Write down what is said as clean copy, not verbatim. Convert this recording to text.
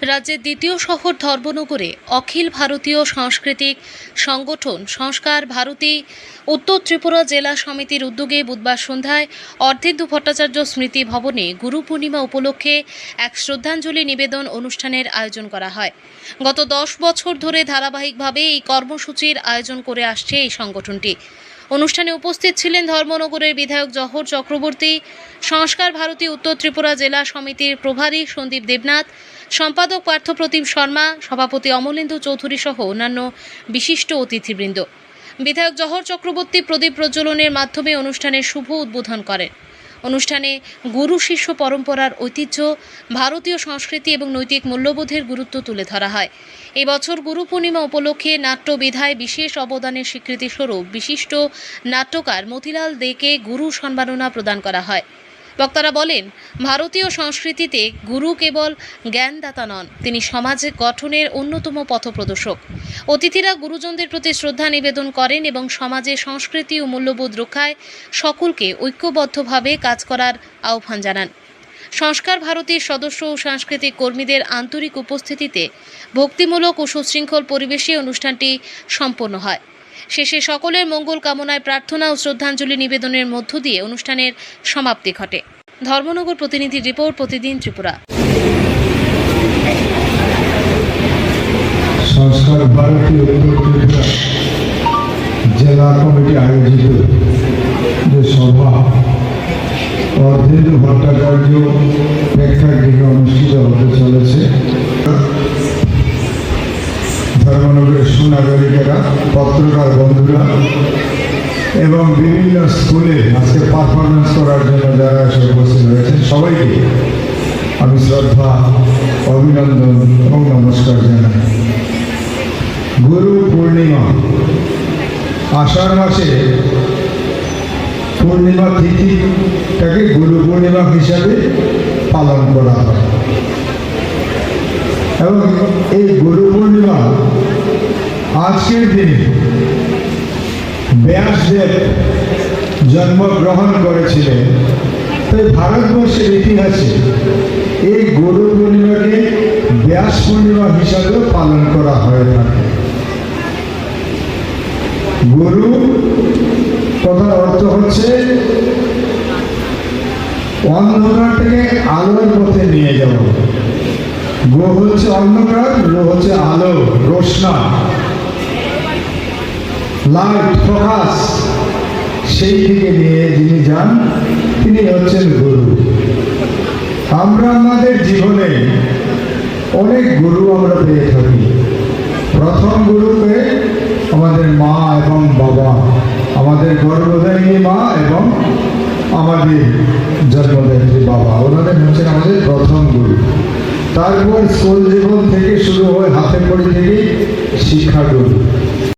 রাজ্যের দ্বিতীয় শহর ধর্মনগরে অখিল ভারতীয় সাংস্কৃতিক সংগঠন সংস্কার ভারতী উত্তর ত্রিপুরা জেলা সমিতির উদ্যোগে বুধবার সন্ধ্যায় অর্ধেন্দু ভট্টাচার্য স্মৃতি ভবনে গুরু পূর্ণিমা উপলক্ষে এক শ্রদ্ধাঞ্জলি নিবেদন অনুষ্ঠানের আয়োজন করা হয়। গত 10 বছর ধরে ধারাবাহিকভাবে এই কর্মসূচির আয়োজন করে আসছে এই সংগঠনটি। অনুষ্ঠানে উপস্থিত ছিলেন ধর্মনগরের বিধায়ক জহর চক্রবর্তী, সংস্কার ভারতী উত্তর ত্রিপুরা জেলা সমিতির প্রভারী সন্দীপ দেবনাথ, সম্পাদক পার্থপ্রতিম শর্মা, সভাপতি অমলেন্দু চৌধুরী সহ অন্যান্য বিশিষ্ট অতিথিবৃন্দ। বিধায়ক জহর চক্রবর্তী প্রদীপ প্রজ্বলনের মাধ্যমে অনুষ্ঠানের শুভ উদ্বোধন করেন। অনুষ্ঠানে গুরু শিষ্য পরম্পরার ঐতিহ্য, ভারতীয় সংস্কৃতি এবং নৈতিক মূল্যবোধের গুরুত্ব তুলে ধরা হয়। এই বছর গুরু পূর্ণিমা উপলক্ষে নাট্যবিধায় বিশেষ অবদানের স্বীকৃতিস্বরূপ বিশিষ্ট নাট্যকার মতিলাল দেকে গুরু সম্মাননা প্রদান করা হয়। বক্তারা বলেন, ভারতীয় সংস্কৃতিতে গুরু কেবল জ্ঞানদাতা নন, তিনি সমাজ গঠনের অন্যতম পথপ্রদর্শক। অতিথিরা গুরুজনদের প্রতি শ্রদ্ধা নিবেদন করেন এবং সমাজে সংস্কৃতি ও মূল্যবোধ রক্ষায় সকলকে ঐক্যবদ্ধভাবে কাজ করার আহ্বান জানান। সংস্কার ভারতীর সদস্য ও সাংস্কৃতিক কর্মীদের আন্তরিক উপস্থিতিতে ভক্তিমূলক ও সুশৃঙ্খল পরিবেশে অনুষ্ঠানটি সম্পন্ন হয়। শেষে সকলের মঙ্গল কামনায় প্রার্থনা ও শ্রদ্ধাঞ্জলি নিবেদনের মধ্য দিয়ে অনুষ্ঠানের সমাপ্তি ঘটে। ধর্মনগর প্রতিনিধির রিপোর্ট, প্রতিদিন ত্রিপুরা। সংস্কার ভারতী উত্তর ত্রিপুরা জেলা কমিটি আয়োজিত যে সভা অর্ধেন্দু ভট্টাচার্য প্রেক্ষাগৃহে অনুষ্ঠিত হতে চলেছে, ধর্মনগরের সুনাগরিকেরা, পত্রকার বন্ধুরা এবং বিভিন্ন স্কুলে আজকে পারফরমেন্স করার জন্য যারা এসে উপস্থিত হয়েছেন সবাইকে আমি শ্রদ্ধা, অভিনন্দন এবং নমস্কার জানাই। গুরু পূর্ণিমা, আষাঢ় মাসে পূর্ণিমা তিথিটাকে গুরু পূর্ণিমা হিসাবে পালন করা হয় এবং এই গুরু পূর্ণিমা আজকের দিনে ব্যাসদেব জন্মগ্রহণ করেছিলেন। তাই ভারতবর্ষের ইতিহাসে এই গুরু পূর্ণিমাকে ব্যাস পূর্ণিমা হিসাবে পালন করা হয়ে থাকে। গুরু কথার অর্থ হচ্ছে অন্ধকার থেকে আলোর পথে নিয়ে যাওয়া। গো হচ্ছে অন্ধকার, লো হচ্ছে আলো, রোশনা, লাইট, প্রকাশ, সেই দিকে নিয়ে যিনি যান তিনি হচ্ছেন গুরু। আমরা আমাদের জীবনে অনেক গুরু আমরা পেয়ে থাকি। প্রথম গুরুকে আমাদের মা এবং বাবা, আমাদের গর্ভধারিণী মা এবং আমাদের জন্মদাত্রী বাবা, ওনাদের হচ্ছেন আমাদের প্রথম গুরু। তারপর স্কুল জীবন থেকে শুরু হয় হাতে খড়ি থেকে শিক্ষা গুরু।